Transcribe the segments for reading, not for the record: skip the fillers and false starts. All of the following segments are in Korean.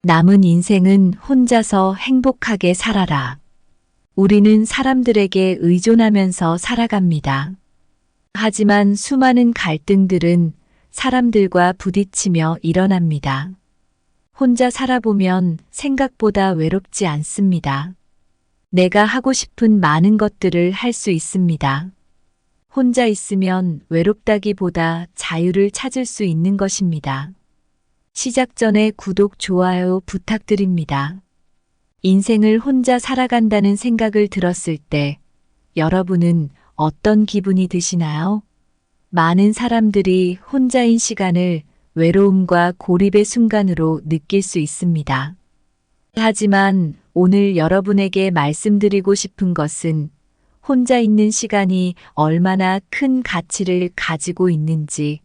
남은 인생은 혼자서 행복하게 살아라. 우리는 사람들에게 의존하면서 살아갑니다. 하지만 수많은 갈등들은 사람들과 부딪히며 일어납니다. 혼자 살아보면 생각보다 외롭지 않습니다. 내가 하고 싶은 많은 것들을 할 수 있습니다. 혼자 있으면 외롭다기보다 자유를 찾을 수 있는 것입니다. 시작 전에 구독, 좋아요 부탁드립니다. 인생을 혼자 살아간다는 생각을 들었을 때 여러분은 어떤 기분이 드시나요? 많은 사람들이 혼자인 시간을 외로움과 고립의 순간으로 느낄 수 있습니다. 하지만 오늘 여러분에게 말씀드리고 싶은 것은 혼자 있는 시간이 얼마나 큰 가치를 가지고 있는지,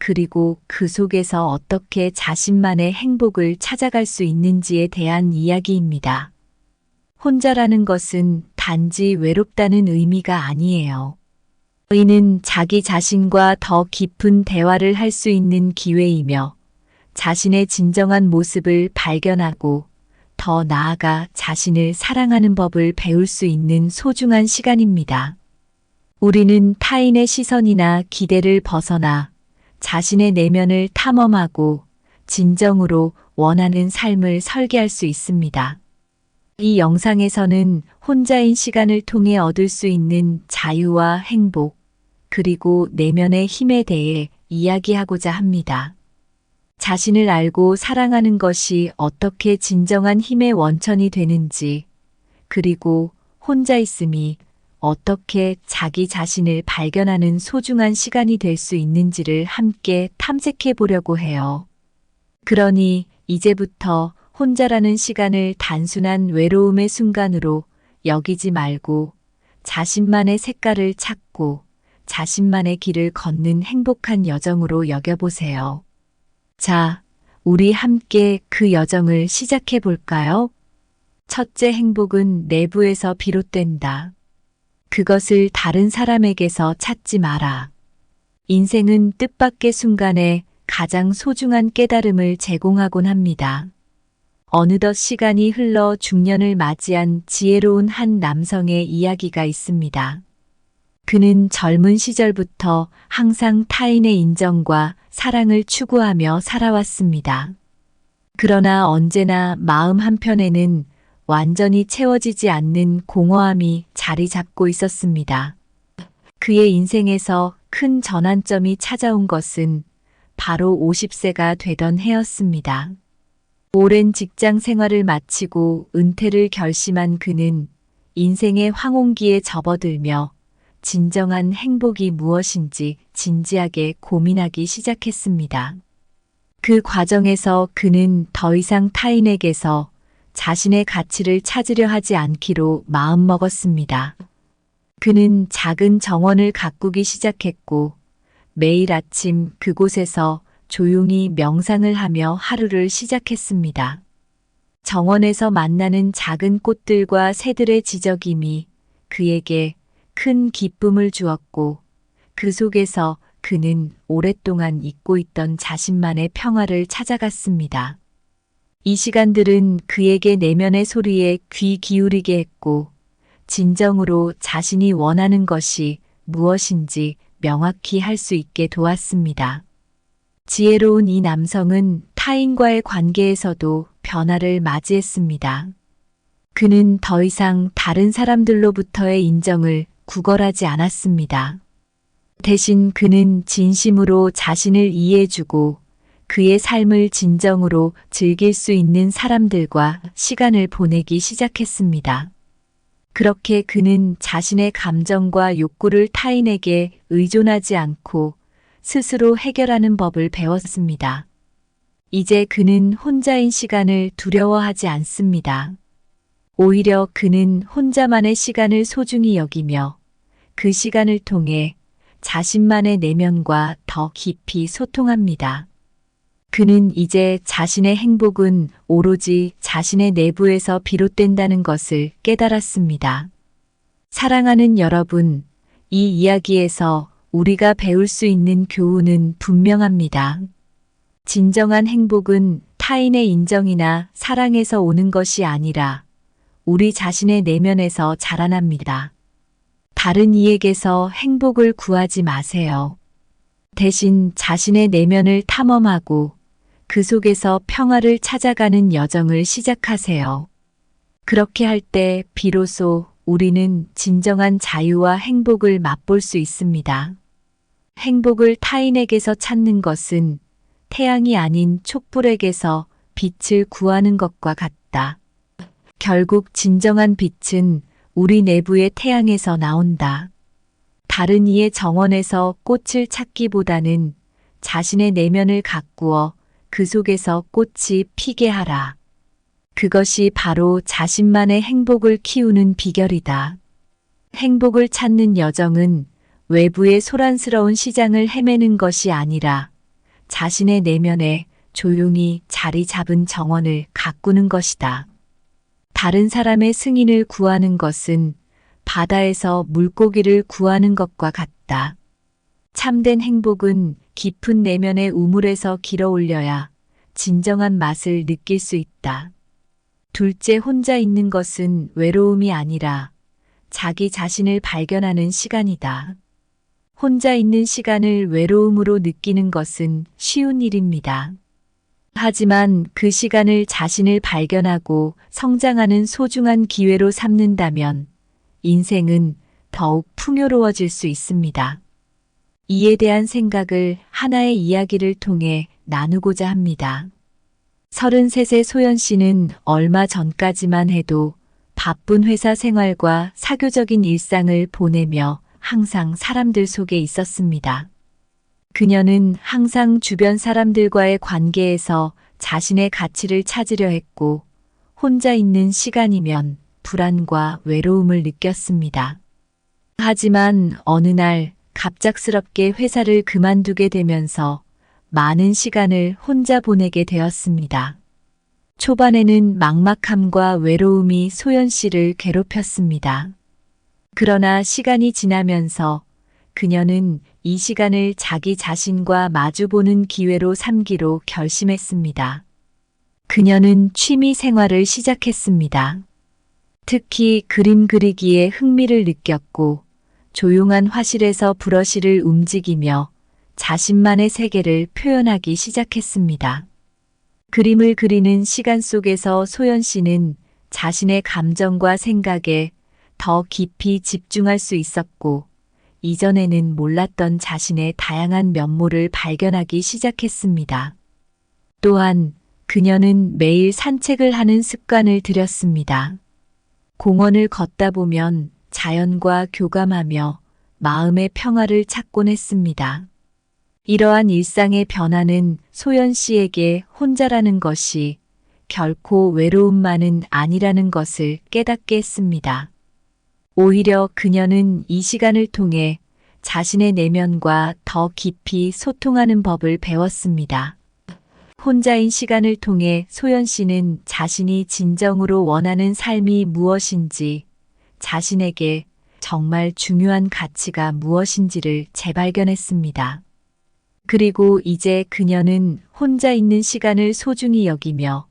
그리고 그 속에서 어떻게 자신만의 행복을 찾아갈 수 있는지에 대한 이야기입니다. 혼자라는 것은 단지 외롭다는 의미가 아니에요. 이는 자기 자신과 더 깊은 대화를 할 수 있는 기회이며 자신의 진정한 모습을 발견하고 더 나아가 자신을 사랑하는 법을 배울 수 있는 소중한 시간입니다. 우리는 타인의 시선이나 기대를 벗어나 자신의 내면을 탐험하고 진정으로 원하는 삶을 설계할 수 있습니다. 이 영상에서는 혼자인 시간을 통해 얻을 수 있는 자유와 행복, 그리고 내면의 힘에 대해 이야기하고자 합니다. 자신을 알고 사랑하는 것이 어떻게 진정한 힘의 원천이 되는지, 그리고 혼자 있음이 어떻게 자기 자신을 발견하는 소중한 시간이 될 수 있는지를 함께 탐색해 보려고 해요. 그러니 이제부터 혼자라는 시간을 단순한 외로움의 순간으로 여기지 말고 자신만의 색깔을 찾고 자신만의 길을 걷는 행복한 여정으로 여겨보세요. 자, 우리 함께 그 여정을 시작해 볼까요? 첫째, 행복은 내부에서 비롯된다. 그것을 다른 사람에게서 찾지 마라. 인생은 뜻밖의 순간에 가장 소중한 깨달음을 제공하곤 합니다. 어느덧 시간이 흘러 중년을 맞이한 지혜로운 한 남성의 이야기가 있습니다. 그는 젊은 시절부터 항상 타인의 인정과 사랑을 추구하며 살아왔습니다. 그러나 언제나 마음 한편에는 완전히 채워지지 않는 공허함이 자리 잡고 있었습니다. 그의 인생에서 큰 전환점이 찾아온 것은 바로 50세가 되던 해였습니다. 오랜 직장 생활을 마치고 은퇴를 결심한 그는 인생의 황혼기에 접어들며 진정한 행복이 무엇인지 진지하게 고민하기 시작했습니다. 그 과정에서 그는 더 이상 타인에게서 자신의 가치를 찾으려 하지 않기로 마음먹었습니다. 그는 작은 정원을 가꾸기 시작했고 매일 아침 그곳에서 조용히 명상을 하며 하루를 시작했습니다. 정원에서 만나는 작은 꽃들과 새들의 지저귀미 그에게 큰 기쁨을 주었고 그 속에서 그는 오랫동안 잊고 있던 자신만의 평화를 찾아갔습니다. 이 시간들은 그에게 내면의 소리에 귀 기울이게 했고 진정으로 자신이 원하는 것이 무엇인지 명확히 할 수 있게 도왔습니다. 지혜로운 이 남성은 타인과의 관계에서도 변화를 맞이했습니다. 그는 더 이상 다른 사람들로부터의 인정을 구걸하지 않았습니다. 대신 그는 진심으로 자신을 이해해주고 그의 삶을 진정으로 즐길 수 있는 사람들과 시간을 보내기 시작했습니다. 그렇게 그는 자신의 감정과 욕구를 타인에게 의존하지 않고 스스로 해결하는 법을 배웠습니다. 이제 그는 혼자인 시간을 두려워하지 않습니다. 오히려 그는 혼자만의 시간을 소중히 여기며 그 시간을 통해 자신만의 내면과 더 깊이 소통합니다. 그는 이제 자신의 행복은 오로지 자신의 내부에서 비롯된다는 것을 깨달았습니다. 사랑하는 여러분, 이 이야기에서 우리가 배울 수 있는 교훈은 분명합니다. 진정한 행복은 타인의 인정이나 사랑에서 오는 것이 아니라 우리 자신의 내면에서 자라납니다. 다른 이에게서 행복을 구하지 마세요. 대신 자신의 내면을 탐험하고 그 속에서 평화를 찾아가는 여정을 시작하세요. 그렇게 할 때 비로소 우리는 진정한 자유와 행복을 맛볼 수 있습니다. 행복을 타인에게서 찾는 것은 태양이 아닌 촛불에게서 빛을 구하는 것과 같다. 결국 진정한 빛은 우리 내부의 태양에서 나온다. 다른 이의 정원에서 꽃을 찾기보다는 자신의 내면을 가꾸어 그 속에서 꽃이 피게 하라. 그것이 바로 자신만의 행복을 키우는 비결이다. 행복을 찾는 여정은 외부의 소란스러운 시장을 헤매는 것이 아니라 자신의 내면에 조용히 자리 잡은 정원을 가꾸는 것이다. 다른 사람의 승인을 구하는 것은 바다에서 물고기를 구하는 것과 같다. 참된 행복은 깊은 내면의 우물에서 길어올려야 진정한 맛을 느낄 수 있다. 둘째, 혼자 있는 것은 외로움이 아니라 자기 자신을 발견하는 시간이다. 혼자 있는 시간을 외로움으로 느끼는 것은 쉬운 일입니다. 하지만 그 시간을 자신을 발견하고 성장하는 소중한 기회로 삼는다면 인생은 더욱 풍요로워질 수 있습니다. 이에 대한 생각을 하나의 이야기를 통해 나누고자 합니다. 33세 소연 씨는 얼마 전까지만 해도 바쁜 회사 생활과 사교적인 일상을 보내며 항상 사람들 속에 있었습니다. 그녀는 항상 주변 사람들과의 관계에서 자신의 가치를 찾으려 했고 혼자 있는 시간이면 불안과 외로움을 느꼈습니다. 하지만 어느 날 갑작스럽게 회사를 그만두게 되면서 많은 시간을 혼자 보내게 되었습니다. 초반에는 막막함과 외로움이 소연 씨를 괴롭혔습니다. 그러나 시간이 지나면서 그녀는 이 시간을 자기 자신과 마주보는 기회로 삼기로 결심했습니다. 그녀는 취미 생활을 시작했습니다. 특히 그림 그리기에 흥미를 느꼈고 조용한 화실에서 브러쉬를 움직이며 자신만의 세계를 표현하기 시작했습니다. 그림을 그리는 시간 속에서 소연 씨는 자신의 감정과 생각에 더 깊이 집중할 수 있었고 이전에는 몰랐던 자신의 다양한 면모를 발견하기 시작했습니다. 또한 그녀는 매일 산책을 하는 습관을 들였습니다. 공원을 걷다 보면 자연과 교감하며 마음의 평화를 찾곤 했습니다. 이러한 일상의 변화는 소연 씨에게 혼자라는 것이 결코 외로움만은 아니라는 것을 깨닫게 했습니다. 오히려 그녀는 이 시간을 통해 자신의 내면과 더 깊이 소통하는 법을 배웠습니다. 혼자인 시간을 통해 소연 씨는 자신이 진정으로 원하는 삶이 무엇인지, 자신에게 정말 중요한 가치가 무엇인지를 재발견했습니다. 그리고 이제 그녀는 혼자 있는 시간을 소중히 여기며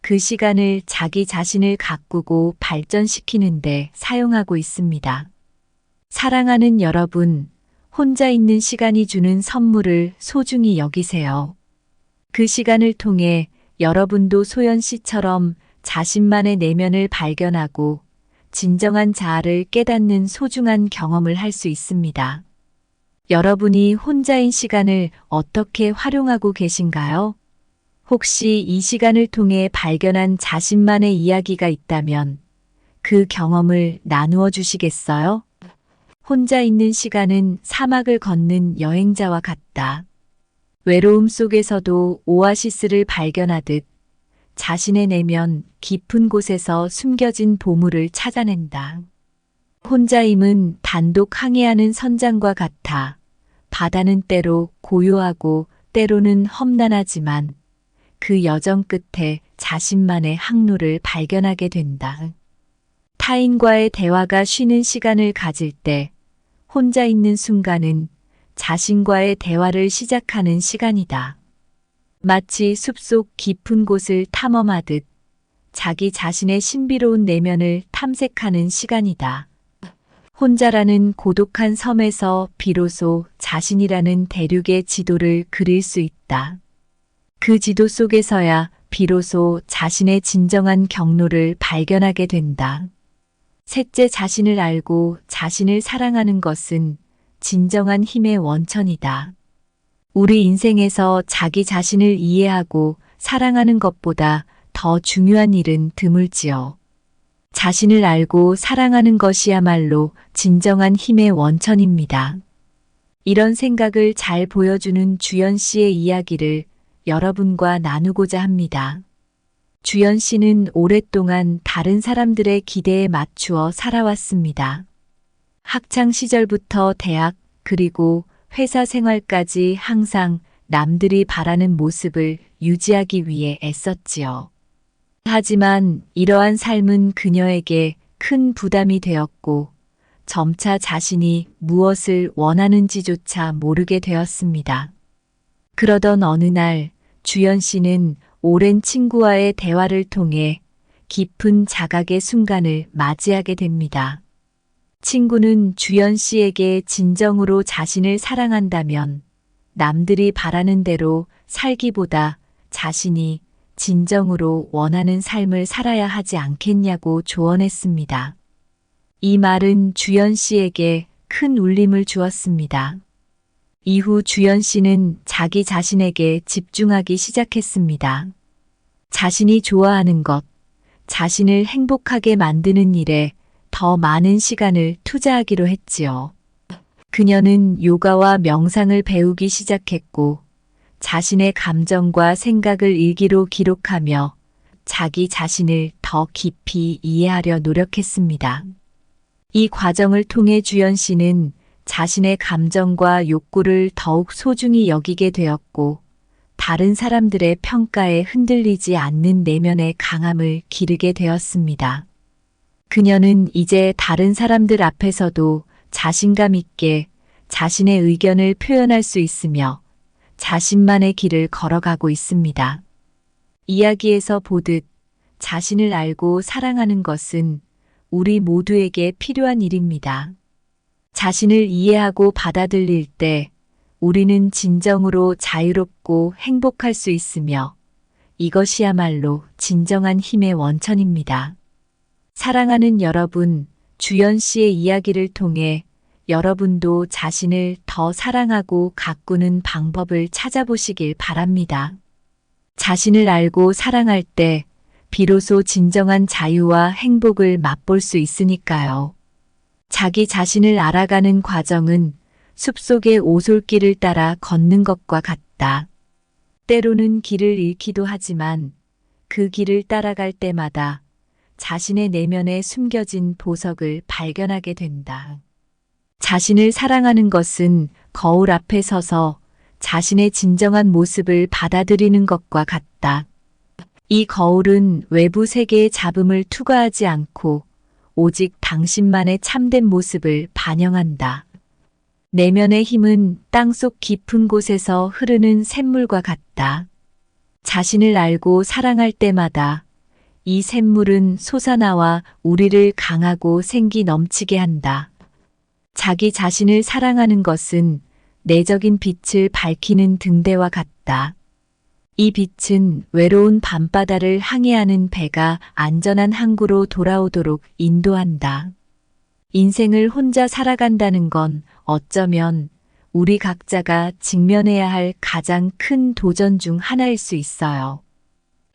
그 시간을 자기 자신을 가꾸고 발전시키는 데 사용하고 있습니다. 사랑하는 여러분, 혼자 있는 시간이 주는 선물을 소중히 여기세요. 그 시간을 통해 여러분도 소연 씨처럼 자신만의 내면을 발견하고 진정한 자아를 깨닫는 소중한 경험을 할 수 있습니다. 여러분이 혼자인 시간을 어떻게 활용하고 계신가요? 혹시 이 시간을 통해 발견한 자신만의 이야기가 있다면 그 경험을 나누어 주시겠어요? 혼자 있는 시간은 사막을 걷는 여행자와 같다. 외로움 속에서도 오아시스를 발견하듯 자신의 내면 깊은 곳에서 숨겨진 보물을 찾아낸다. 혼자임은 단독 항해하는 선장과 같아 바다는 때로 고요하고 때로는 험난하지만 그 여정 끝에 자신만의 항로를 발견하게 된다. 타인과의 대화가 쉬는 시간을 가질 때 혼자 있는 순간은 자신과의 대화를 시작하는 시간이다. 마치 숲속 깊은 곳을 탐험하듯 자기 자신의 신비로운 내면을 탐색하는 시간이다. 혼자라는 고독한 섬에서 비로소 자신이라는 대륙의 지도를 그릴 수 있다. 그 지도 속에서야 비로소 자신의 진정한 경로를 발견하게 된다. 셋째, 자신을 알고 자신을 사랑하는 것은 진정한 힘의 원천이다. 우리 인생에서 자기 자신을 이해하고 사랑하는 것보다 더 중요한 일은 드물지요. 자신을 알고 사랑하는 것이야말로 진정한 힘의 원천입니다. 이런 생각을 잘 보여주는 주연 씨의 이야기를 여러분과 나누고자 합니다. 주연 씨는 오랫동안 다른 사람들의 기대에 맞추어 살아왔습니다. 학창 시절부터 대학, 그리고 회사 생활까지 항상 남들이 바라는 모습을 유지하기 위해 애썼지요. 하지만 이러한 삶은 그녀에게 큰 부담이 되었고 점차 자신이 무엇을 원하는지조차 모르게 되었습니다. 그러던 어느 날 주연 씨는 오랜 친구와의 대화를 통해 깊은 자각의 순간을 맞이하게 됩니다. 친구는 주연 씨에게 진정으로 자신을 사랑한다면 남들이 바라는 대로 살기보다 자신이 진정으로 원하는 삶을 살아야 하지 않겠냐고 조언했습니다. 이 말은 주연 씨에게 큰 울림을 주었습니다. 이후 주연 씨는 자기 자신에게 집중하기 시작했습니다. 자신이 좋아하는 것, 자신을 행복하게 만드는 일에 더 많은 시간을 투자하기로 했지요. 그녀는 요가와 명상을 배우기 시작했고, 자신의 감정과 생각을 일기로 기록하며 자기 자신을 더 깊이 이해하려 노력했습니다. 이 과정을 통해 주연 씨는 자신의 감정과 욕구를 더욱 소중히 여기게 되었고, 다른 사람들의 평가에 흔들리지 않는 내면의 강함을 기르게 되었습니다. 그녀는 이제 다른 사람들 앞에서도 자신감 있게 자신의 의견을 표현할 수 있으며 자신만의 길을 걸어가고 있습니다. 이야기에서 보듯 자신을 알고 사랑하는 것은 우리 모두에게 필요한 일입니다. 자신을 이해하고 받아들일 때 우리는 진정으로 자유롭고 행복할 수 있으며 이것이야말로 진정한 힘의 원천입니다. 사랑하는 여러분, 주연 씨의 이야기를 통해 여러분도 자신을 더 사랑하고 가꾸는 방법을 찾아보시길 바랍니다. 자신을 알고 사랑할 때 비로소 진정한 자유와 행복을 맛볼 수 있으니까요. 자기 자신을 알아가는 과정은 숲속의 오솔길을 따라 걷는 것과 같다. 때로는 길을 잃기도 하지만 그 길을 따라갈 때마다 자신의 내면에 숨겨진 보석을 발견하게 된다. 자신을 사랑하는 것은 거울 앞에 서서 자신의 진정한 모습을 받아들이는 것과 같다. 이 거울은 외부 세계의 잡음을 투과하지 않고 오직 당신만의 참된 모습을 반영한다. 내면의 힘은 땅속 깊은 곳에서 흐르는 샘물과 같다. 자신을 알고 사랑할 때마다 이 샘물은 솟아나와 우리를 강하고 생기 넘치게 한다. 자기 자신을 사랑하는 것은 내적인 빛을 밝히는 등대와 같다. 이 빛은 외로운 밤바다를 항해하는 배가 안전한 항구로 돌아오도록 인도한다. 인생을 혼자 살아간다는 건 어쩌면 우리 각자가 직면해야 할 가장 큰 도전 중 하나일 수 있어요.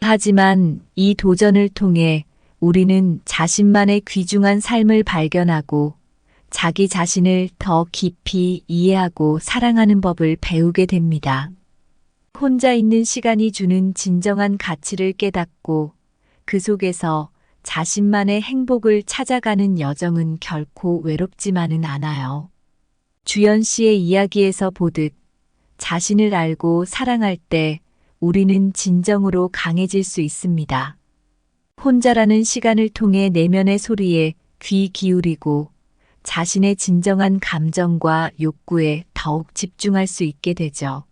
하지만 이 도전을 통해 우리는 자신만의 귀중한 삶을 발견하고 자기 자신을 더 깊이 이해하고 사랑하는 법을 배우게 됩니다. 혼자 있는 시간이 주는 진정한 가치를 깨닫고 그 속에서 자신만의 행복을 찾아가는 여정은 결코 외롭지만은 않아요. 주연 씨의 이야기에서 보듯 자신을 알고 사랑할 때 우리는 진정으로 강해질 수 있습니다. 혼자라는 시간을 통해 내면의 소리에 귀 기울이고 자신의 진정한 감정과 욕구에 더욱 집중할 수 있게 되죠.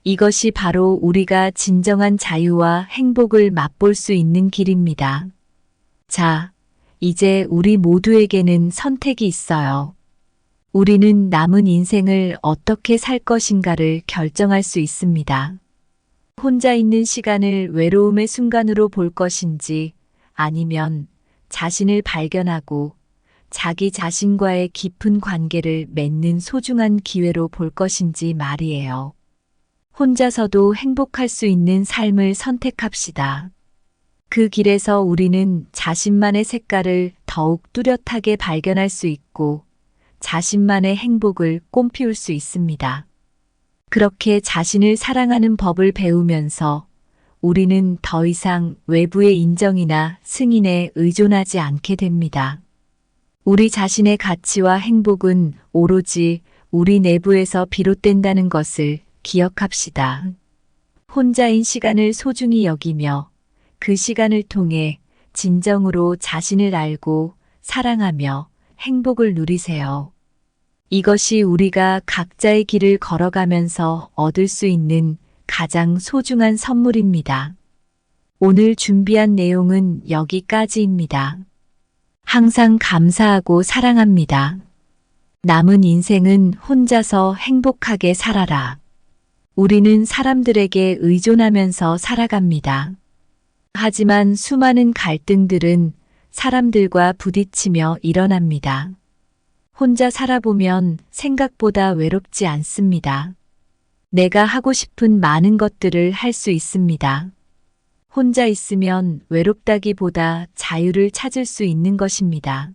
이것이 바로 우리가 진정한 자유와 행복을 맛볼 수 있는 길입니다. 자, 이제 우리 모두에게는 선택이 있어요. 우리는 남은 인생을 어떻게 살 것인가를 결정할 수 있습니다. 혼자 있는 시간을 외로움의 순간으로 볼 것인지 아니면 자신을 발견하고 자기 자신과의 깊은 관계를 맺는 소중한 기회로 볼 것인지 말이에요. 혼자서도 행복할 수 있는 삶을 선택합시다. 그 길에서 우리는 자신만의 색깔을 더욱 뚜렷하게 발견할 수 있고 자신만의 행복을 꽃피울 수 있습니다. 그렇게 자신을 사랑하는 법을 배우면서 우리는 더 이상 외부의 인정이나 승인에 의존하지 않게 됩니다. 우리 자신의 가치와 행복은 오로지 우리 내부에서 비롯된다는 것을 기억합시다. 혼자인 시간을 소중히 여기며 그 시간을 통해 진정으로 자신을 알고 사랑하며 행복을 누리세요. 이것이 우리가 각자의 길을 걸어가면서 얻을 수 있는 가장 소중한 선물입니다. 오늘 준비한 내용은 여기까지입니다. 항상 감사하고 사랑합니다. 남은 인생은 혼자서 행복하게 살아라. 우리는 사람들에게 의존하면서 살아갑니다. 하지만 수많은 갈등들은 사람들과 부딪히며 일어납니다. 혼자 살아보면 생각보다 외롭지 않습니다. 내가 하고 싶은 많은 것들을 할 수 있습니다. 혼자 있으면 외롭다기보다 자유를 찾을 수 있는 것입니다.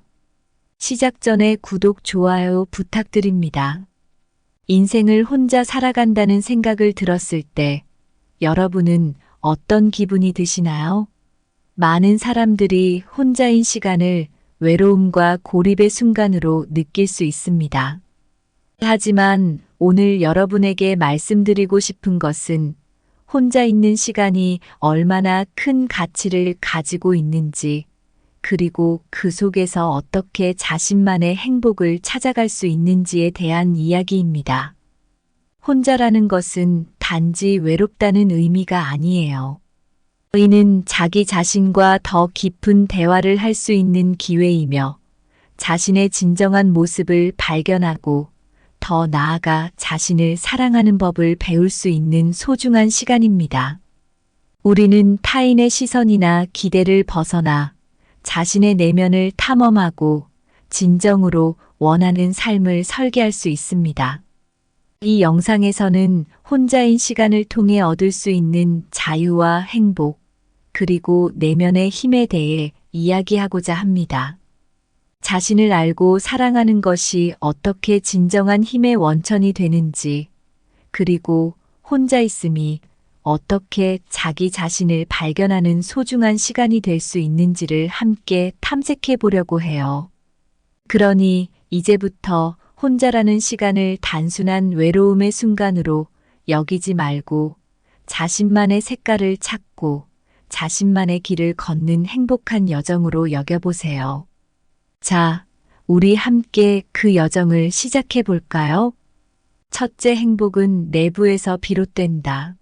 시작 전에 구독, 좋아요 부탁드립니다. 인생을 혼자 살아간다는 생각을 들었을 때 여러분은 어떤 기분이 드시나요? 많은 사람들이 혼자인 시간을 외로움과 고립의 순간으로 느낄 수 있습니다. 하지만 오늘 여러분에게 말씀드리고 싶은 것은 혼자 있는 시간이 얼마나 큰 가치를 가지고 있는지, 그리고 그 속에서 어떻게 자신만의 행복을 찾아갈 수 있는지에 대한 이야기입니다. 혼자라는 것은 단지 외롭다는 의미가 아니에요. 이는 자기 자신과 더 깊은 대화를 할 수 있는 기회이며 자신의 진정한 모습을 발견하고 더 나아가 자신을 사랑하는 법을 배울 수 있는 소중한 시간입니다. 우리는 타인의 시선이나 기대를 벗어나 자신의 내면을 탐험하고 진정으로 원하는 삶을 설계할 수 있습니다. 이 영상에서는 혼자인 시간을 통해 얻을 수 있는 자유와 행복, 그리고 내면의 힘에 대해 이야기하고자 합니다. 자신을 알고 사랑하는 것이 어떻게 진정한 힘의 원천이 되는지, 그리고 혼자 있음이 어떻게 자기 자신을 발견하는 소중한 시간이 될 수 있는지를 함께 탐색해 보려고 해요. 그러니 이제부터 혼자라는 시간을 단순한 외로움의 순간으로 여기지 말고 자신만의 색깔을 찾고 자신만의 길을 걷는 행복한 여정으로 여겨보세요. 자, 우리 함께 그 여정을 시작해 볼까요? 첫째, 행복은 내부에서 비롯된다.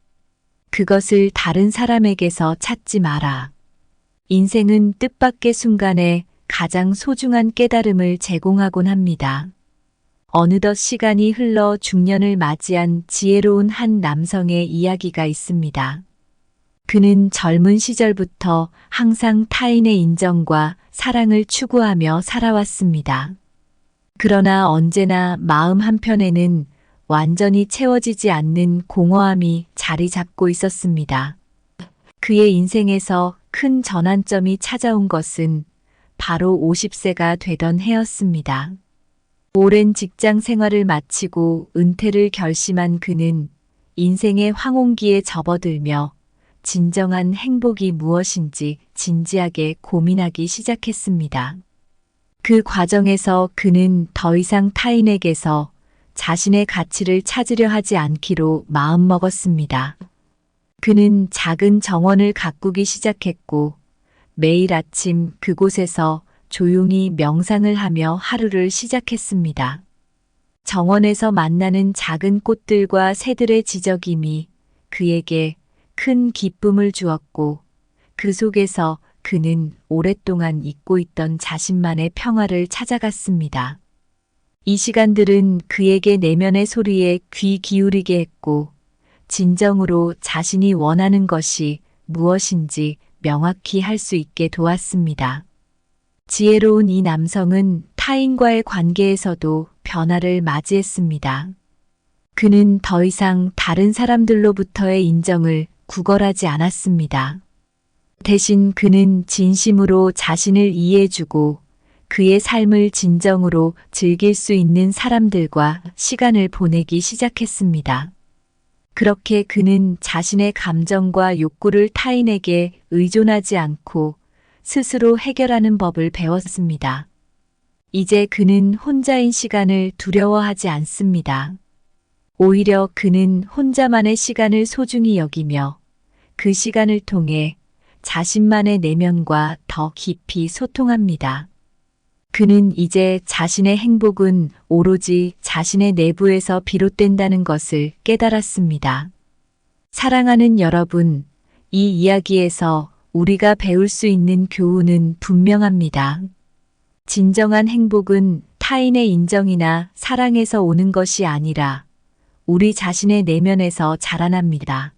그것을 다른 사람에게서 찾지 마라. 인생은 뜻밖의 순간에 가장 소중한 깨달음을 제공하곤 합니다. 어느덧 시간이 흘러 중년을 맞이한 지혜로운 한 남성의 이야기가 있습니다. 그는 젊은 시절부터 항상 타인의 인정과 사랑을 추구하며 살아왔습니다. 그러나 언제나 마음 한편에는 완전히 채워지지 않는 공허함이 자리 잡고 있었습니다. 그의 인생에서 큰 전환점이 찾아온 것은 바로 50세가 되던 해였습니다. 오랜 직장 생활을 마치고 은퇴를 결심한 그는 인생의 황혼기에 접어들며 진정한 행복이 무엇인지 진지하게 고민하기 시작했습니다. 그 과정에서 그는 더 이상 타인에게서 자신의 가치를 찾으려 하지 않기로 마음먹었습니다. 그는 작은 정원을 가꾸기 시작했고 매일 아침 그곳에서 조용히 명상을 하며 하루를 시작했습니다. 정원에서 만나는 작은 꽃들과 새들의 지저귀미, 그에게 큰 기쁨을 주었고 그 속에서 그는 오랫동안 잊고 있던 자신만의 평화를 찾아갔습니다. 이 시간들은 그에게 내면의 소리에 귀 기울이게 했고 진정으로 자신이 원하는 것이 무엇인지 명확히 할 수 있게 도왔습니다. 지혜로운 이 남성은 타인과의 관계에서도 변화를 맞이했습니다. 그는 더 이상 다른 사람들로부터의 인정을 구걸하지 않았습니다. 대신 그는 진심으로 자신을 이해해주고 그의 삶을 진정으로 즐길 수 있는 사람들과 시간을 보내기 시작했습니다. 그렇게 그는 자신의 감정과 욕구를 타인에게 의존하지 않고 스스로 해결하는 법을 배웠습니다. 이제 그는 혼자인 시간을 두려워하지 않습니다. 오히려 그는 혼자만의 시간을 소중히 여기며 그 시간을 통해 자신만의 내면과 더 깊이 소통합니다. 그는 이제 자신의 행복은 오로지 자신의 내부에서 비롯된다는 것을 깨달았습니다. 사랑하는 여러분, 이 이야기에서 우리가 배울 수 있는 교훈은 분명합니다. 진정한 행복은 타인의 인정이나 사랑에서 오는 것이 아니라 우리 자신의 내면에서 자라납니다.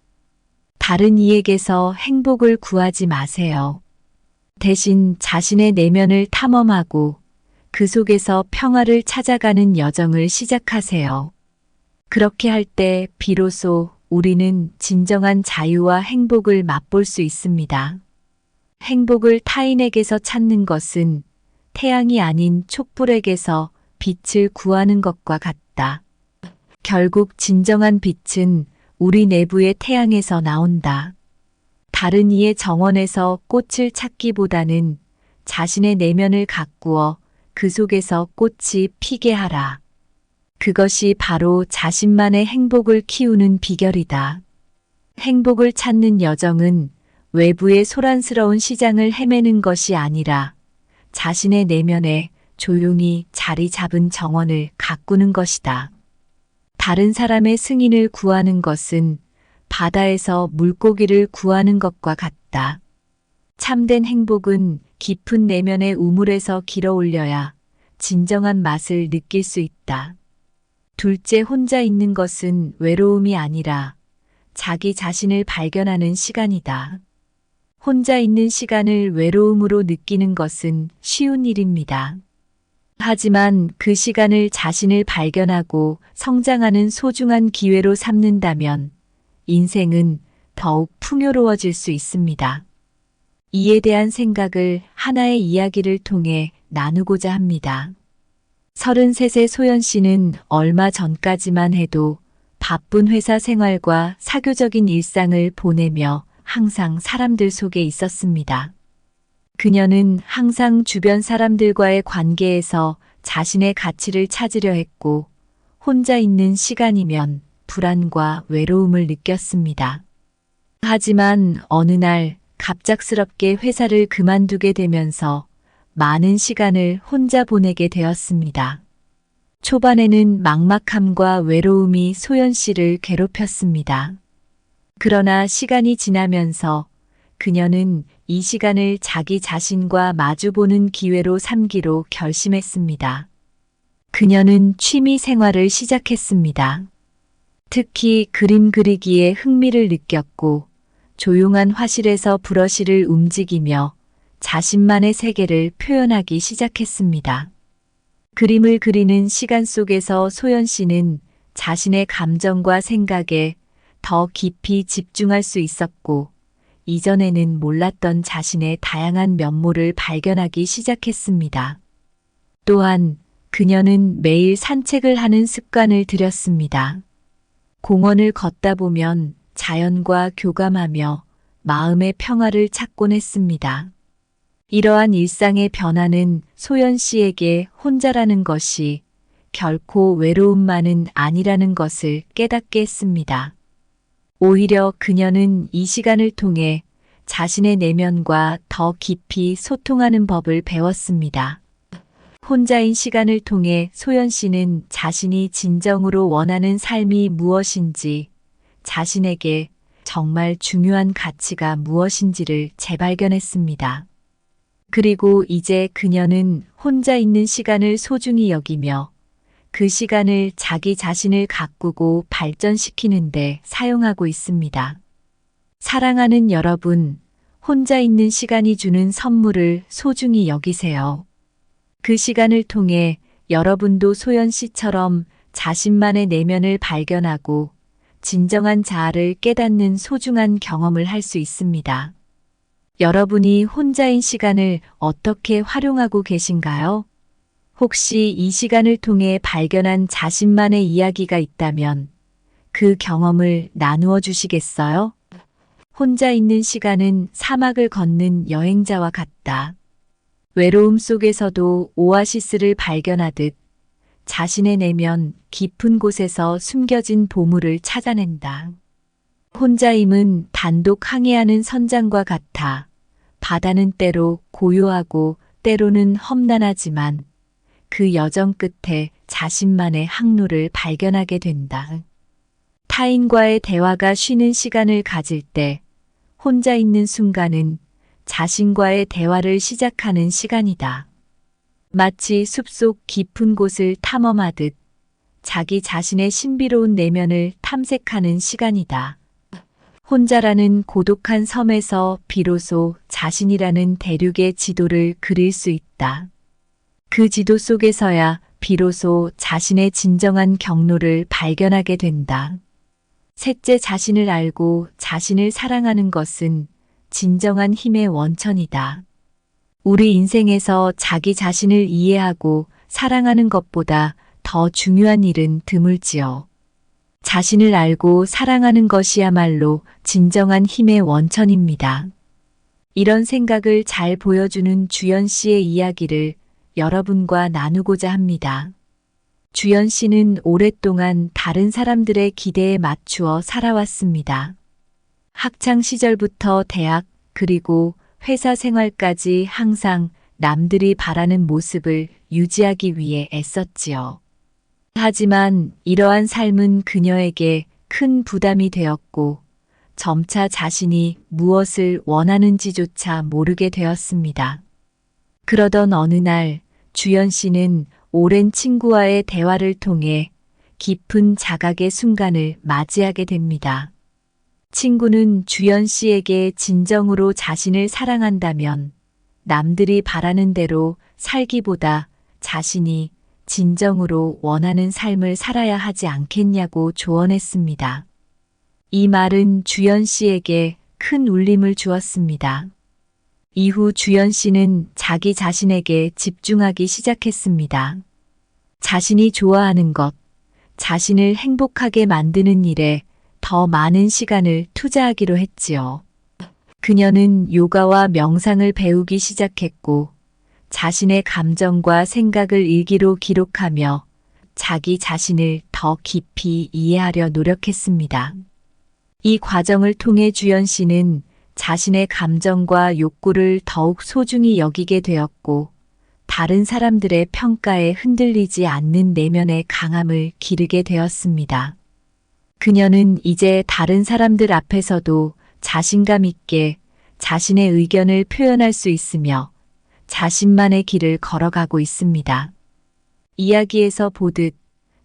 다른 이에게서 행복을 구하지 마세요. 대신 자신의 내면을 탐험하고 그 속에서 평화를 찾아가는 여정을 시작하세요. 그렇게 할 때 비로소 우리는 진정한 자유와 행복을 맛볼 수 있습니다. 행복을 타인에게서 찾는 것은 태양이 아닌 촛불에게서 빛을 구하는 것과 같다. 결국 진정한 빛은 우리 내부의 태양에서 나온다. 다른 이의 정원에서 꽃을 찾기보다는 자신의 내면을 가꾸어 그 속에서 꽃이 피게 하라. 그것이 바로 자신만의 행복을 키우는 비결이다. 행복을 찾는 여정은 외부의 소란스러운 시장을 헤매는 것이 아니라 자신의 내면에 조용히 자리 잡은 정원을 가꾸는 것이다. 다른 사람의 승인을 구하는 것은 바다에서 물고기를 구하는 것과 같다. 참된 행복은 깊은 내면의 우물에서 길어올려야 진정한 맛을 느낄 수 있다. 둘째, 혼자 있는 것은 외로움이 아니라 자기 자신을 발견하는 시간이다. 혼자 있는 시간을 외로움으로 느끼는 것은 쉬운 일입니다. 하지만 그 시간을 자신을 발견하고 성장하는 소중한 기회로 삼는다면 인생은 더욱 풍요로워질 수 있습니다. 이에 대한 생각을 하나의 이야기를 통해 나누고자 합니다. 33세 소연 씨는 얼마 전까지만 해도 바쁜 회사 생활과 사교적인 일상을 보내며 항상 사람들 속에 있었습니다. 그녀는 항상 주변 사람들과의 관계에서 자신의 가치를 찾으려 했고 혼자 있는 시간이면 불안과 외로움을 느꼈습니다. 하지만 어느 날 갑작스럽게 회사를 그만두게 되면서 많은 시간을 혼자 보내게 되었습니다. 초반에는 막막함과 외로움이 소연 씨를 괴롭혔습니다. 그러나 시간이 지나면서 그녀는 이 시간을 자기 자신과 마주보는 기회로 삼기로 결심했습니다. 그녀는 취미 생활을 시작했습니다. 특히 그림 그리기에 흥미를 느꼈고 조용한 화실에서 브러쉬를 움직이며 자신만의 세계를 표현하기 시작했습니다. 그림을 그리는 시간 속에서 소연 씨는 자신의 감정과 생각에 더 깊이 집중할 수 있었고 이전에는 몰랐던 자신의 다양한 면모를 발견하기 시작했습니다. 또한 그녀는 매일 산책을 하는 습관을 들였습니다. 공원을 걷다 보면 자연과 교감하며 마음의 평화를 찾곤 했습니다. 이러한 일상의 변화는 소연 씨에게 혼자라는 것이 결코 외로움만은 아니라는 것을 깨닫게 했습니다. 오히려 그녀는 이 시간을 통해 자신의 내면과 더 깊이 소통하는 법을 배웠습니다. 혼자인 시간을 통해 소연 씨는 자신이 진정으로 원하는 삶이 무엇인지 자신에게 정말 중요한 가치가 무엇인지를 재발견했습니다. 그리고 이제 그녀는 혼자 있는 시간을 소중히 여기며 그 시간을 자기 자신을 가꾸고 발전시키는데 사용하고 있습니다. 사랑하는 여러분, 혼자 있는 시간이 주는 선물을 소중히 여기세요. 그 시간을 통해 여러분도 소연 씨처럼 자신만의 내면을 발견하고 진정한 자아를 깨닫는 소중한 경험을 할 수 있습니다. 여러분이 혼자인 시간을 어떻게 활용하고 계신가요? 혹시 이 시간을 통해 발견한 자신만의 이야기가 있다면 그 경험을 나누어 주시겠어요? 혼자 있는 시간은 사막을 걷는 여행자와 같다. 외로움 속에서도 오아시스를 발견하듯 자신의 내면 깊은 곳에서 숨겨진 보물을 찾아낸다. 혼자임은 단독 항해하는 선장과 같아 바다는 때로 고요하고 때로는 험난하지만 그 여정 끝에 자신만의 항로를 발견하게 된다. 타인과의 대화가 쉬는 시간을 가질 때 혼자 있는 순간은 자신과의 대화를 시작하는 시간이다. 마치 숲속 깊은 곳을 탐험하듯 자기 자신의 신비로운 내면을 탐색하는 시간이다. 혼자라는 고독한 섬에서 비로소 자신이라는 대륙의 지도를 그릴 수 있다. 그 지도 속에서야 비로소 자신의 진정한 경로를 발견하게 된다. 셋째, 자신을 알고 자신을 사랑하는 것은 진정한 힘의 원천이다. 우리 인생에서 자기 자신을 이해하고 사랑하는 것보다 더 중요한 일은 드물지요. 자신을 알고 사랑하는 것이야말로 진정한 힘의 원천입니다. 이런 생각을 잘 보여주는 주연 씨의 이야기를 여러분과 나누고자 합니다. 주연 씨는 오랫동안 다른 사람들의 기대에 맞추어 살아왔습니다. 학창 시절부터 대학 그리고 회사 생활까지 항상 남들이 바라는 모습을 유지하기 위해 애썼지요. 하지만 이러한 삶은 그녀에게 큰 부담이 되었고 점차 자신이 무엇을 원하는지조차 모르게 되었습니다. 그러던 어느 날 주연 씨는 오랜 친구와의 대화를 통해 깊은 자각의 순간을 맞이하게 됩니다. 친구는 주연 씨에게 진정으로 자신을 사랑한다면 남들이 바라는 대로 살기보다 자신이 진정으로 원하는 삶을 살아야 하지 않겠냐고 조언했습니다. 이 말은 주연 씨에게 큰 울림을 주었습니다. 이후 주연 씨는 자기 자신에게 집중하기 시작했습니다. 자신이 좋아하는 것, 자신을 행복하게 만드는 일에 더 많은 시간을 투자하기로 했지요. 그녀는 요가와 명상을 배우기 시작했고 자신의 감정과 생각을 일기로 기록하며 자기 자신을 더 깊이 이해하려 노력했습니다. 이 과정을 통해 주연 씨는 자신의 감정과 욕구를 더욱 소중히 여기게 되었고 다른 사람들의 평가에 흔들리지 않는 내면의 강함을 기르게 되었습니다. 그녀는 이제 다른 사람들 앞에서도 자신감 있게 자신의 의견을 표현할 수 있으며 자신만의 길을 걸어가고 있습니다. 이야기에서 보듯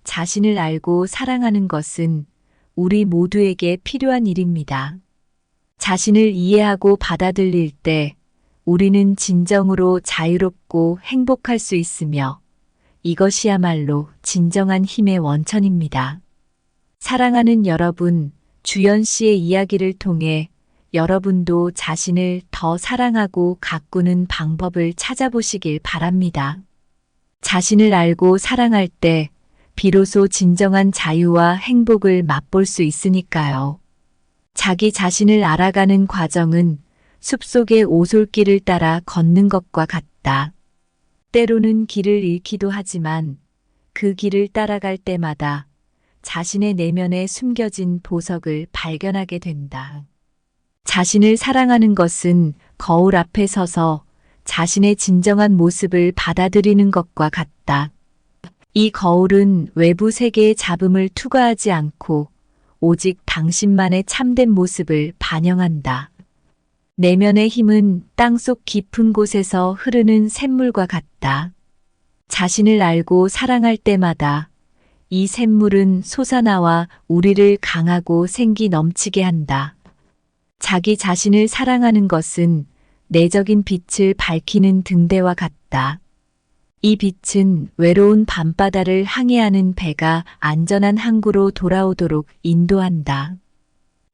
자신을 알고 사랑하는 것은 우리 모두에게 필요한 일입니다. 자신을 이해하고 받아들일 때 우리는 진정으로 자유롭고 행복할 수 있으며 이것이야말로 진정한 힘의 원천입니다. 사랑하는 여러분, 주연 씨의 이야기를 통해 여러분도 자신을 더 사랑하고 가꾸는 방법을 찾아보시길 바랍니다. 자신을 알고 사랑할 때 비로소 진정한 자유와 행복을 맛볼 수 있으니까요. 자기 자신을 알아가는 과정은 숲속의 오솔길을 따라 걷는 것과 같다. 때로는 길을 잃기도 하지만 그 길을 따라갈 때마다 자신의 내면에 숨겨진 보석을 발견하게 된다. 자신을 사랑하는 것은 거울 앞에 서서 자신의 진정한 모습을 받아들이는 것과 같다. 이 거울은 외부 세계의 잡음을 투과하지 않고 오직 당신만의 참된 모습을 반영한다. 내면의 힘은 땅속 깊은 곳에서 흐르는 샘물과 같다. 자신을 알고 사랑할 때마다 이 샘물은 솟아나와 우리를 강하고 생기 넘치게 한다. 자기 자신을 사랑하는 것은 내적인 빛을 밝히는 등대와 같다. 이 빛은 외로운 밤바다를 항해하는 배가 안전한 항구로 돌아오도록 인도한다.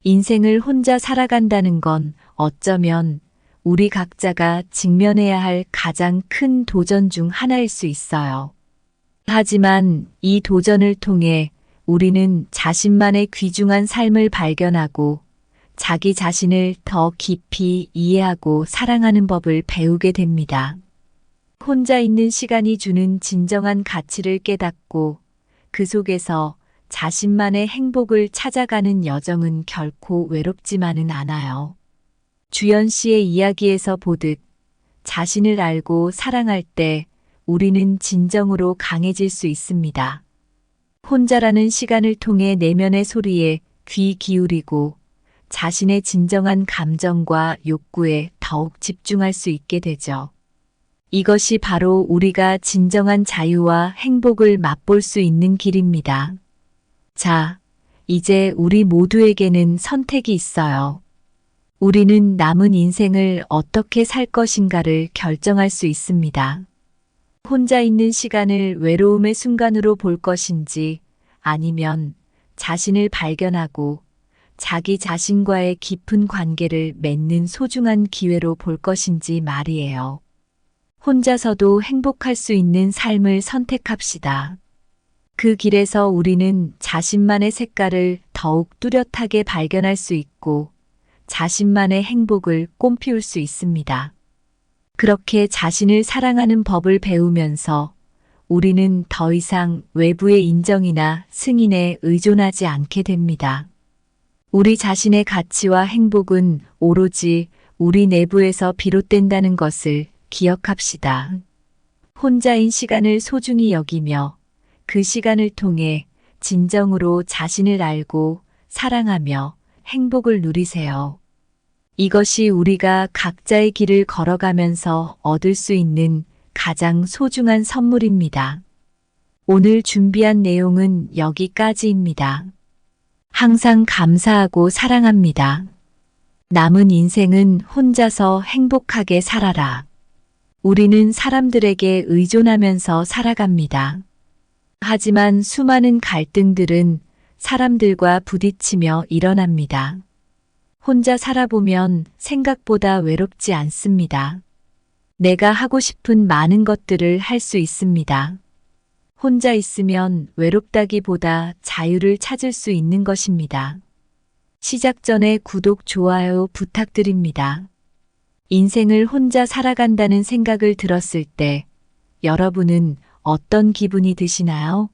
인생을 혼자 살아간다는 건 어쩌면 우리 각자가 직면해야 할 가장 큰 도전 중 하나일 수 있어요. 하지만 이 도전을 통해 우리는 자신만의 귀중한 삶을 발견하고 자기 자신을 더 깊이 이해하고 사랑하는 법을 배우게 됩니다. 혼자 있는 시간이 주는 진정한 가치를 깨닫고 그 속에서 자신만의 행복을 찾아가는 여정은 결코 외롭지만은 않아요. 주연 씨의 이야기에서 보듯 자신을 알고 사랑할 때 우리는 진정으로 강해질 수 있습니다. 혼자라는 시간을 통해 내면의 소리에 귀 기울이고 자신의 진정한 감정과 욕구에 더욱 집중할 수 있게 되죠. 이것이 바로 우리가 진정한 자유와 행복을 맛볼 수 있는 길입니다. 자, 이제 우리 모두에게는 선택이 있어요. 우리는 남은 인생을 어떻게 살 것인가를 결정할 수 있습니다. 혼자 있는 시간을 외로움의 순간으로 볼 것인지 아니면 자신을 발견하고 자기 자신과의 깊은 관계를 맺는 소중한 기회로 볼 것인지 말이에요. 혼자서도 행복할 수 있는 삶을 선택합시다. 그 길에서 우리는 자신만의 색깔을 더욱 뚜렷하게 발견할 수 있고 자신만의 행복을 꽃피울 수 있습니다. 그렇게 자신을 사랑하는 법을 배우면서 우리는 더 이상 외부의 인정이나 승인에 의존하지 않게 됩니다. 우리 자신의 가치와 행복은 오로지 우리 내부에서 비롯된다는 것을 기억합시다. 혼자인 시간을 소중히 여기며 그 시간을 통해 진정으로 자신을 알고 사랑하며 행복을 누리세요. 이것이 우리가 각자의 길을 걸어가면서 얻을 수 있는 가장 소중한 선물입니다. 오늘 준비한 내용은 여기까지입니다. 항상 감사하고 사랑합니다. 남은 인생은 혼자서 행복하게 살아라. 우리는 사람들에게 의존하면서 살아갑니다. 하지만 수많은 갈등들은 사람들과 부딪히며 일어납니다. 혼자 살아보면 생각보다 외롭지 않습니다. 내가 하고 싶은 많은 것들을 할 수 있습니다. 혼자 있으면 외롭다기보다 자유를 찾을 수 있는 것입니다. 시작 전에 구독, 좋아요 부탁드립니다. 인생을 혼자 살아간다는 생각을 들었을 때 여러분은 어떤 기분이 드시나요?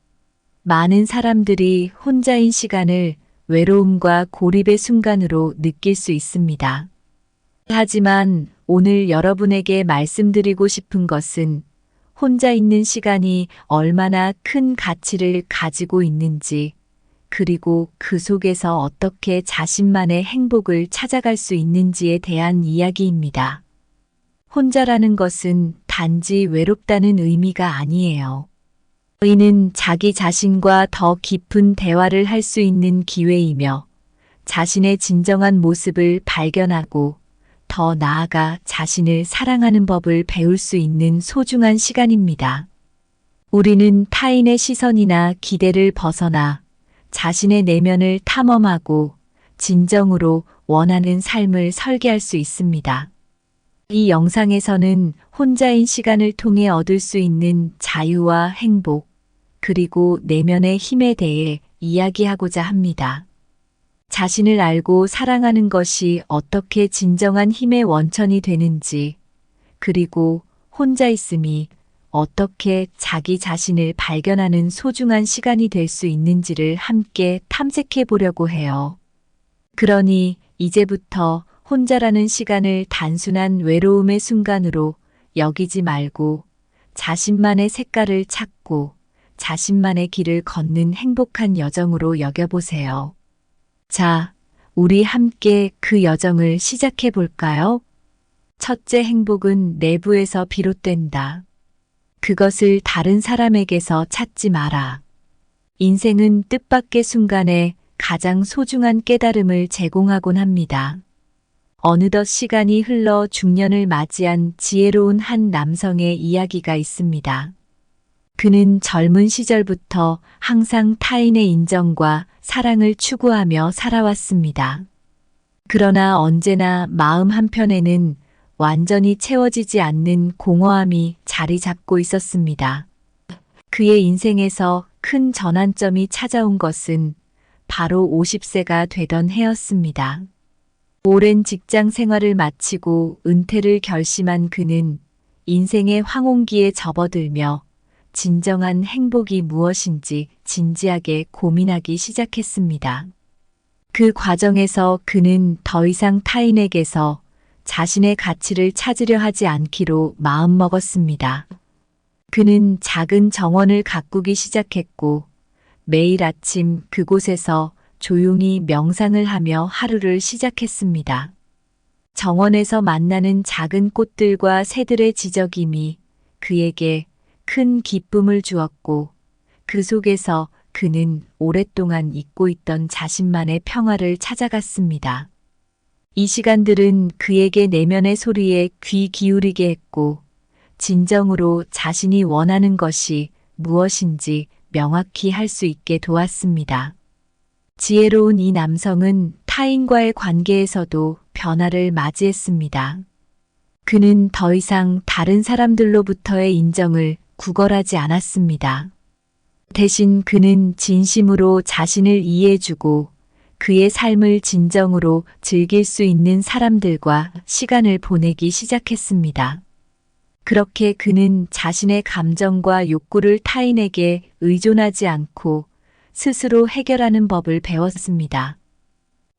많은 사람들이 혼자인 시간을 외로움과 고립의 순간으로 느낄 수 있습니다. 하지만 오늘 여러분에게 말씀드리고 싶은 것은 혼자 있는 시간이 얼마나 큰 가치를 가지고 있는지, 그리고 그 속에서 어떻게 자신만의 행복을 찾아갈 수 있는지에 대한 이야기입니다. 혼자라는 것은 단지 외롭다는 의미가 아니에요. 이는 자기 자신과 더 깊은 대화를 할 수 있는 기회이며 자신의 진정한 모습을 발견하고 더 나아가 자신을 사랑하는 법을 배울 수 있는 소중한 시간입니다. 우리는 타인의 시선이나 기대를 벗어나 자신의 내면을 탐험하고 진정으로 원하는 삶을 설계할 수 있습니다. 이 영상에서는 혼자인 시간을 통해 얻을 수 있는 자유와 행복, 그리고 내면의 힘에 대해 이야기하고자 합니다. 자신을 알고 사랑하는 것이 어떻게 진정한 힘의 원천이 되는지, 그리고 혼자 있음이 어떻게 자기 자신을 발견하는 소중한 시간이 될 수 있는지를 함께 탐색해 보려고 해요. 그러니 이제부터 혼자라는 시간을 단순한 외로움의 순간으로 여기지 말고 자신만의 색깔을 찾고 자신만의 길을 걷는 행복한 여정으로 여겨보세요. 자, 우리 함께 그 여정을 시작해 볼까요? 첫째 행복은 내부에서 비롯된다. 그것을 다른 사람에게서 찾지 마라. 인생은 뜻밖의 순간에 가장 소중한 깨달음을 제공하곤 합니다. 어느덧 시간이 흘러 중년을 맞이한 지혜로운 한 남성의 이야기가 있습니다. 그는 젊은 시절부터 항상 타인의 인정과 사랑을 추구하며 살아왔습니다. 그러나 언제나 마음 한편에는 완전히 채워지지 않는 공허함이 자리 잡고 있었습니다. 그의 인생에서 큰 전환점이 찾아온 것은 바로 50세가 되던 해였습니다. 오랜 직장 생활을 마치고 은퇴를 결심한 그는 인생의 황혼기에 접어들며 진정한 행복이 무엇인지 진지하게 고민하기 시작했습니다. 그 과정에서 그는 더 이상 타인에게서 자신의 가치를 찾으려 하지 않기로 마음먹었습니다. 그는 작은 정원을 가꾸기 시작했고 매일 아침 그곳에서 조용히 명상을 하며 하루를 시작했습니다. 정원에서 만나는 작은 꽃들과 새들의 지저귀미 그에게 큰 기쁨을 주었고 그 속에서 그는 오랫동안 잊고 있던 자신만의 평화를 찾아갔습니다. 이 시간들은 그에게 내면의 소리에 귀 기울이게 했고 진정으로 자신이 원하는 것이 무엇인지 명확히 할 수 있게 도왔습니다. 지혜로운 이 남성은 타인과의 관계에서도 변화를 맞이했습니다. 그는 더 이상 다른 사람들로부터의 인정을 구걸하지 않았습니다. 대신 그는 진심으로 자신을 이해해주고 그의 삶을 진정으로 즐길 수 있는 사람들과 시간을 보내기 시작했습니다. 그렇게 그는 자신의 감정과 욕구를 타인에게 의존하지 않고 스스로 해결하는 법을 배웠습니다.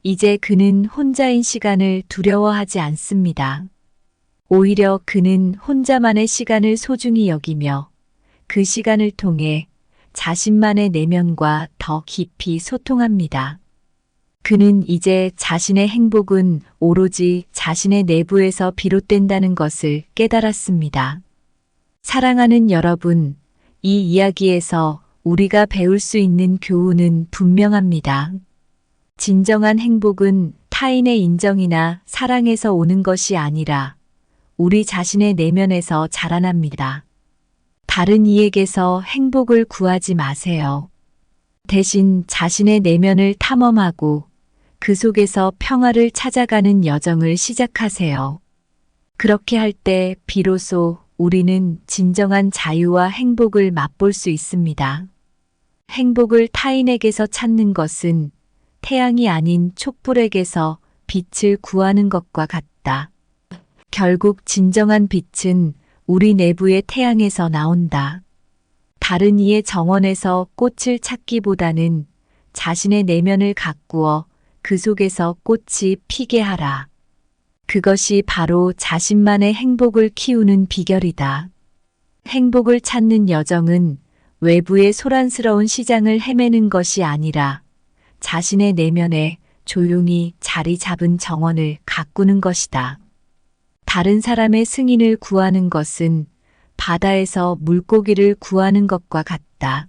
이제 그는 혼자인 시간을 두려워하지 않습니다. 오히려 그는 혼자만의 시간을 소중히 여기며 그 시간을 통해 자신만의 내면과 더 깊이 소통합니다. 그는 이제 자신의 행복은 오로지 자신의 내부에서 비롯된다는 것을 깨달았습니다. 사랑하는 여러분, 이 이야기에서 우리가 배울 수 있는 교훈은 분명합니다. 진정한 행복은 타인의 인정이나 사랑에서 오는 것이 아니라 우리 자신의 내면에서 자라납니다. 다른 이에게서 행복을 구하지 마세요. 대신 자신의 내면을 탐험하고 그 속에서 평화를 찾아가는 여정을 시작하세요. 그렇게 할 때 비로소 우리는 진정한 자유와 행복을 맛볼 수 있습니다. 행복을 타인에게서 찾는 것은 태양이 아닌 촛불에게서 빛을 구하는 것과 같다. 결국 진정한 빛은 우리 내부의 태양에서 나온다. 다른 이의 정원에서 꽃을 찾기보다는 자신의 내면을 가꾸어 그 속에서 꽃이 피게 하라. 그것이 바로 자신만의 행복을 키우는 비결이다. 행복을 찾는 여정은 외부의 소란스러운 시장을 헤매는 것이 아니라 자신의 내면에 조용히 자리 잡은 정원을 가꾸는 것이다. 다른 사람의 승인을 구하는 것은 바다에서 물고기를 구하는 것과 같다.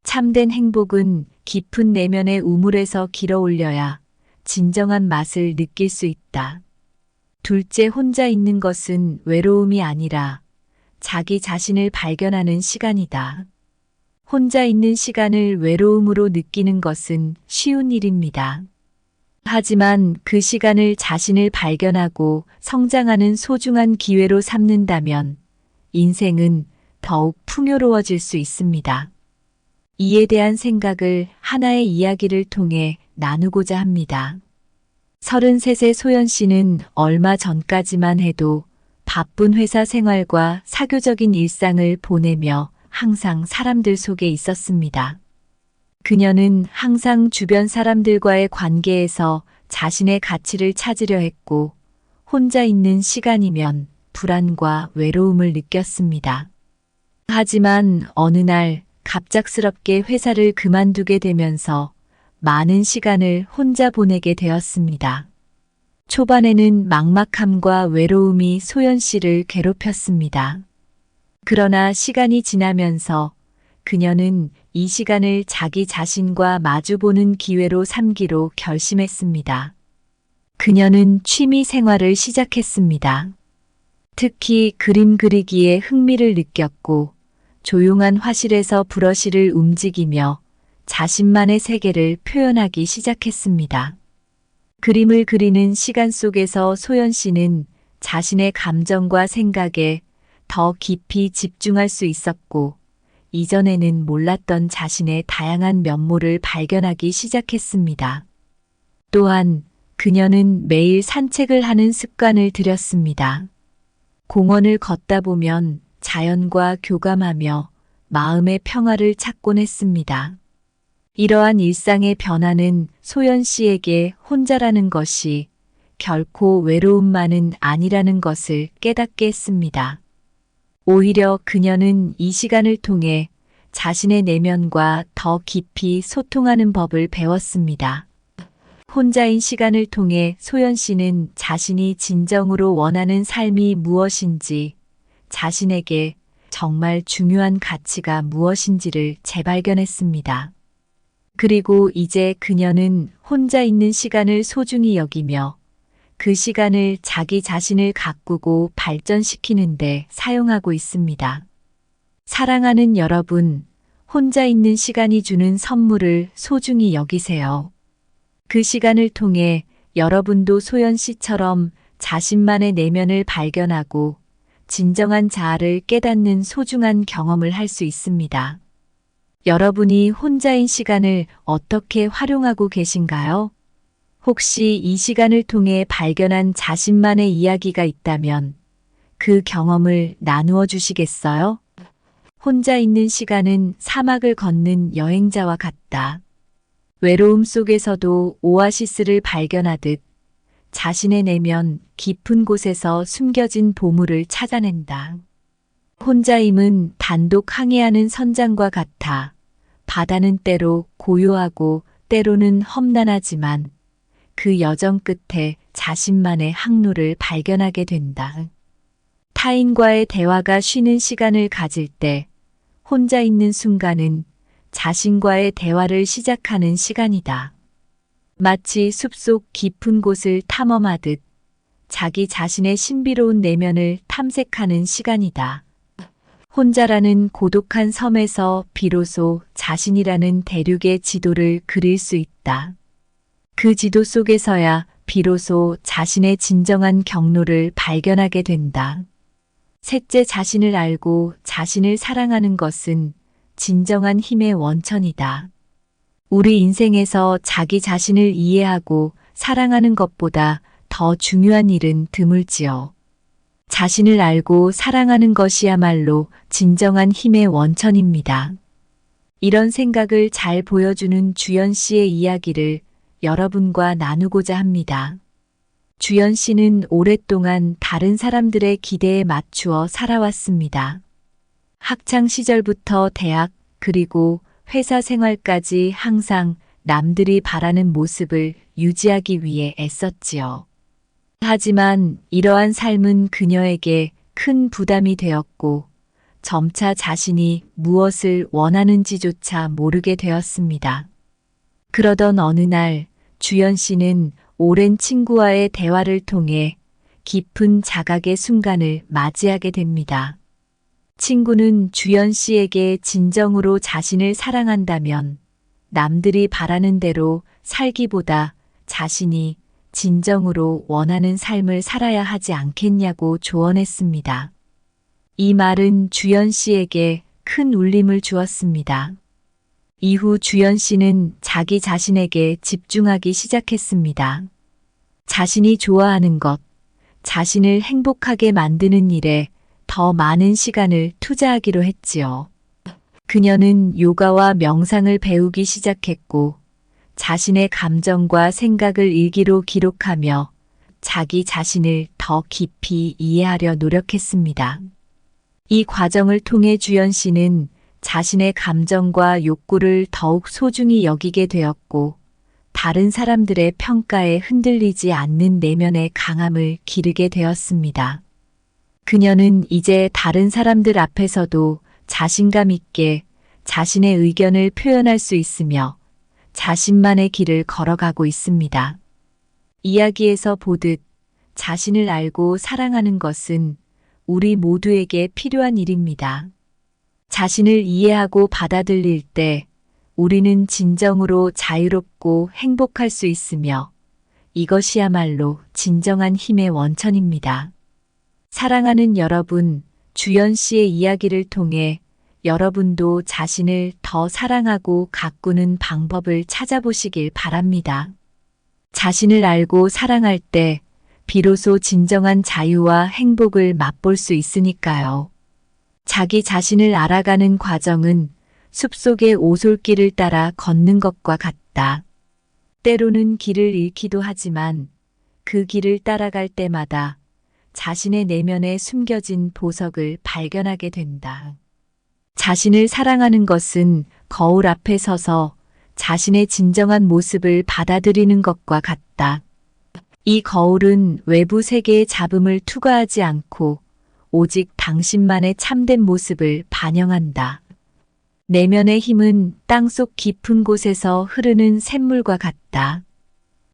참된 행복은 깊은 내면의 우물에서 길어올려야 진정한 맛을 느낄 수 있다. 둘째, 혼자 있는 것은 외로움이 아니라 자기 자신을 발견하는 시간이다. 혼자 있는 시간을 외로움으로 느끼는 것은 쉬운 일입니다. 하지만 그 시간을 자신을 발견하고 성장하는 소중한 기회로 삼는다면 인생은 더욱 풍요로워질 수 있습니다. 이에 대한 생각을 하나의 이야기를 통해 나누고자 합니다. 33세 소연 씨는 얼마 전까지만 해도 바쁜 회사 생활과 사교적인 일상을 보내며 항상 사람들 속에 있었습니다. 그녀는 항상 주변 사람들과의 관계에서 자신의 가치를 찾으려 했고 혼자 있는 시간이면 불안과 외로움을 느꼈습니다. 하지만 어느 날 갑작스럽게 회사를 그만두게 되면서 많은 시간을 혼자 보내게 되었습니다. 초반에는 막막함과 외로움이 소연 씨를 괴롭혔습니다. 그러나 시간이 지나면서 그녀는 이 시간을 자기 자신과 마주보는 기회로 삼기로 결심했습니다. 그녀는 취미 생활을 시작했습니다. 특히 그림 그리기에 흥미를 느꼈고 조용한 화실에서 브러쉬를 움직이며 자신만의 세계를 표현하기 시작했습니다. 그림을 그리는 시간 속에서 소연 씨는 자신의 감정과 생각에 더 깊이 집중할 수 있었고, 이전에는 몰랐던 자신의 다양한 면모를 발견하기 시작했습니다. 또한 그녀는 매일 산책을 하는 습관을 들였습니다. 공원을 걷다 보면 자연과 교감하며 마음의 평화를 찾곤 했습니다. 이러한 일상의 변화는 소연 씨에게 혼자라는 것이 결코 외로움만은 아니라는 것을 깨닫게 했습니다. 오히려 그녀는 이 시간을 통해 자신의 내면과 더 깊이 소통하는 법을 배웠습니다. 혼자인 시간을 통해 소연 씨는 자신이 진정으로 원하는 삶이 무엇인지, 자신에게 정말 중요한 가치가 무엇인지를 재발견했습니다. 그리고 이제 그녀는 혼자 있는 시간을 소중히 여기며 그 시간을 자기 자신을 가꾸고 발전시키는 데 사용하고 있습니다. 사랑하는 여러분, 혼자 있는 시간이 주는 선물을 소중히 여기세요. 그 시간을 통해 여러분도 소연 씨처럼 자신만의 내면을 발견하고 진정한 자아를 깨닫는 소중한 경험을 할 수 있습니다. 여러분이 혼자인 시간을 어떻게 활용하고 계신가요? 혹시 이 시간을 통해 발견한 자신만의 이야기가 있다면 그 경험을 나누어 주시겠어요? 혼자 있는 시간은 사막을 걷는 여행자와 같다. 외로움 속에서도 오아시스를 발견하듯 자신의 내면 깊은 곳에서 숨겨진 보물을 찾아낸다. 혼자임은 단독 항해하는 선장과 같아 바다는 때로 고요하고 때로는 험난하지만 그 여정 끝에 자신만의 항로를 발견하게 된다. 타인과의 대화가 쉬는 시간을 가질 때 혼자 있는 순간은 자신과의 대화를 시작하는 시간이다. 마치 숲속 깊은 곳을 탐험하듯 자기 자신의 신비로운 내면을 탐색하는 시간이다. 혼자라는 고독한 섬에서 비로소 자신이라는 대륙의 지도를 그릴 수 있다. 그 지도 속에서야 비로소 자신의 진정한 경로를 발견하게 된다. 셋째, 자신을 알고 자신을 사랑하는 것은 진정한 힘의 원천이다. 우리 인생에서 자기 자신을 이해하고 사랑하는 것보다 더 중요한 일은 드물지요. 자신을 알고 사랑하는 것이야말로 진정한 힘의 원천입니다. 이런 생각을 잘 보여주는 주연 씨의 이야기를 여러분과 나누고자 합니다. 주연 씨는 오랫동안 다른 사람들의 기대에 맞추어 살아왔습니다. 학창 시절부터 대학, 그리고 회사 생활까지 항상 남들이 바라는 모습을 유지하기 위해 애썼지요. 하지만 이러한 삶은 그녀에게 큰 부담이 되었고 점차 자신이 무엇을 원하는지조차 모르게 되었습니다. 그러던 어느 날 주연 씨는 오랜 친구와의 대화를 통해 깊은 자각의 순간을 맞이하게 됩니다. 친구는 주연 씨에게 진정으로 자신을 사랑한다면 남들이 바라는 대로 살기보다 자신이 진정으로 원하는 삶을 살아야 하지 않겠냐고 조언했습니다. 이 말은 주연 씨에게 큰 울림을 주었습니다. 이후 주연 씨는 자기 자신에게 집중하기 시작했습니다. 자신이 좋아하는 것, 자신을 행복하게 만드는 일에 더 많은 시간을 투자하기로 했지요. 그녀는 요가와 명상을 배우기 시작했고 자신의 감정과 생각을 일기로 기록하며 자기 자신을 더 깊이 이해하려 노력했습니다. 이 과정을 통해 주연 씨는 자신의 감정과 욕구를 더욱 소중히 여기게 되었고 다른 사람들의 평가에 흔들리지 않는 내면의 강함을 기르게 되었습니다. 그녀는 이제 다른 사람들 앞에서도 자신감 있게 자신의 의견을 표현할 수 있으며 자신만의 길을 걸어가고 있습니다. 이야기에서 보듯 자신을 알고 사랑하는 것은 우리 모두에게 필요한 일입니다. 자신을 이해하고 받아들일 때 우리는 진정으로 자유롭고 행복할 수 있으며 이것이야말로 진정한 힘의 원천입니다. 사랑하는 여러분, 주연 씨의 이야기를 통해 여러분도 자신을 더 사랑하고 가꾸는 방법을 찾아보시길 바랍니다. 자신을 알고 사랑할 때 비로소 진정한 자유와 행복을 맛볼 수 있으니까요. 자기 자신을 알아가는 과정은 숲속의 오솔길을 따라 걷는 것과 같다. 때로는 길을 잃기도 하지만 그 길을 따라갈 때마다 자신의 내면에 숨겨진 보석을 발견하게 된다. 자신을 사랑하는 것은 거울 앞에 서서 자신의 진정한 모습을 받아들이는 것과 같다. 이 거울은 외부 세계의 잡음을 투과하지 않고 오직 당신만의 참된 모습을 반영한다. 내면의 힘은 땅속 깊은 곳에서 흐르는 샘물과 같다.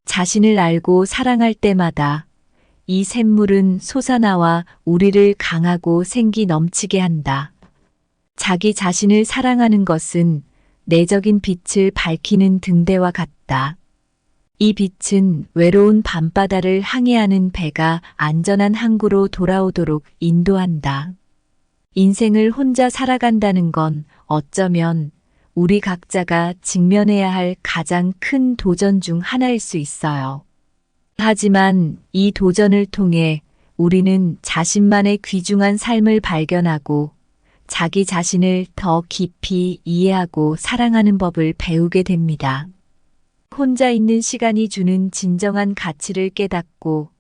자신을 알고 사랑할 때마다 이 샘물은 솟아나와 우리를 강하고 생기 넘치게 한다. 자기 자신을 사랑하는 것은 내적인 빛을 밝히는 등대와 같다. 이 빛은 외로운 밤바다를 항해하는 배가 안전한 항구로 돌아오도록 인도한다. 인생을 혼자 살아간다는 건 어쩌면 우리 각자가 직면해야 할 가장 큰 도전 중 하나일 수 있어요. 하지만 이 도전을 통해 우리는 자신만의 귀중한 삶을 발견하고 자기 자신을 더 깊이 이해하고 사랑하는 법을 배우게 됩니다. 혼자 있는 시간이 주는 진정한 가치를 깨닫고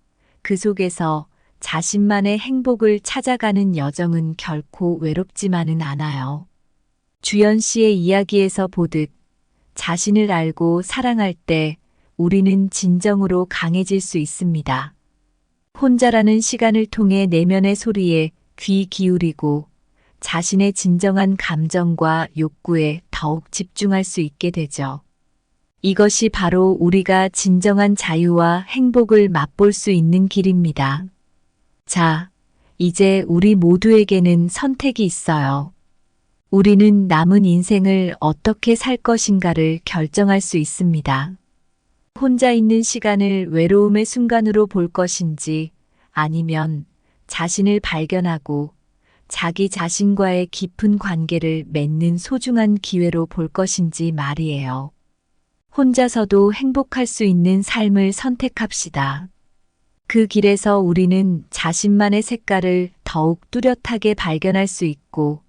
그 속에서 자신만의 행복을 찾아가는 여정은 결코 외롭지만은 않아요. 주연 씨의 이야기에서 보듯 자신을 알고 사랑할 때 우리는 진정으로 강해질 수 있습니다. 혼자라는 시간을 통해 내면의 소리에 귀 기울이고 자신의 진정한 감정과 욕구에 더욱 집중할 수 있게 되죠. 이것이 바로 우리가 진정한 자유와 행복을 맛볼 수 있는 길입니다. 자, 이제 우리 모두에게는 선택이 있어요. 우리는 남은 인생을 어떻게 살 것인가를 결정할 수 있습니다. 혼자 있는 시간을 외로움의 순간으로 볼 것인지 아니면 자신을 발견하고 자기 자신과의 깊은 관계를 맺는 소중한 기회로 볼 것인지 말이에요. 혼자서도 행복할 수 있는 삶을 선택합시다. 그 길에서 우리는 자신만의 색깔을 더욱 뚜렷하게 발견할 수 있고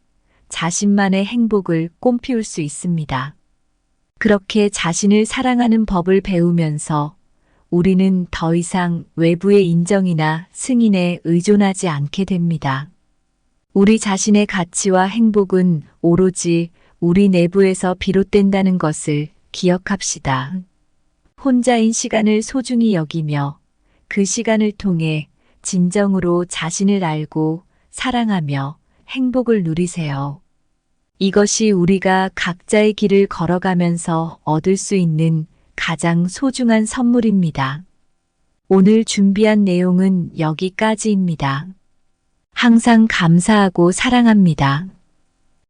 자신만의 행복을 꽃피울 수 있습니다. 그렇게 자신을 사랑하는 법을 배우면서 우리는 더 이상 외부의 인정이나 승인에 의존하지 않게 됩니다. 우리 자신의 가치와 행복은 오로지 우리 내부에서 비롯된다는 것을 기억합시다. 혼자인 시간을 소중히 여기며 그 시간을 통해 진정으로 자신을 알고 사랑하며 행복을 누리세요. 이것이 우리가 각자의 길을 걸어가면서 얻을 수 있는 가장 소중한 선물입니다. 오늘 준비한 내용은 여기까지입니다. 항상 감사하고 사랑합니다.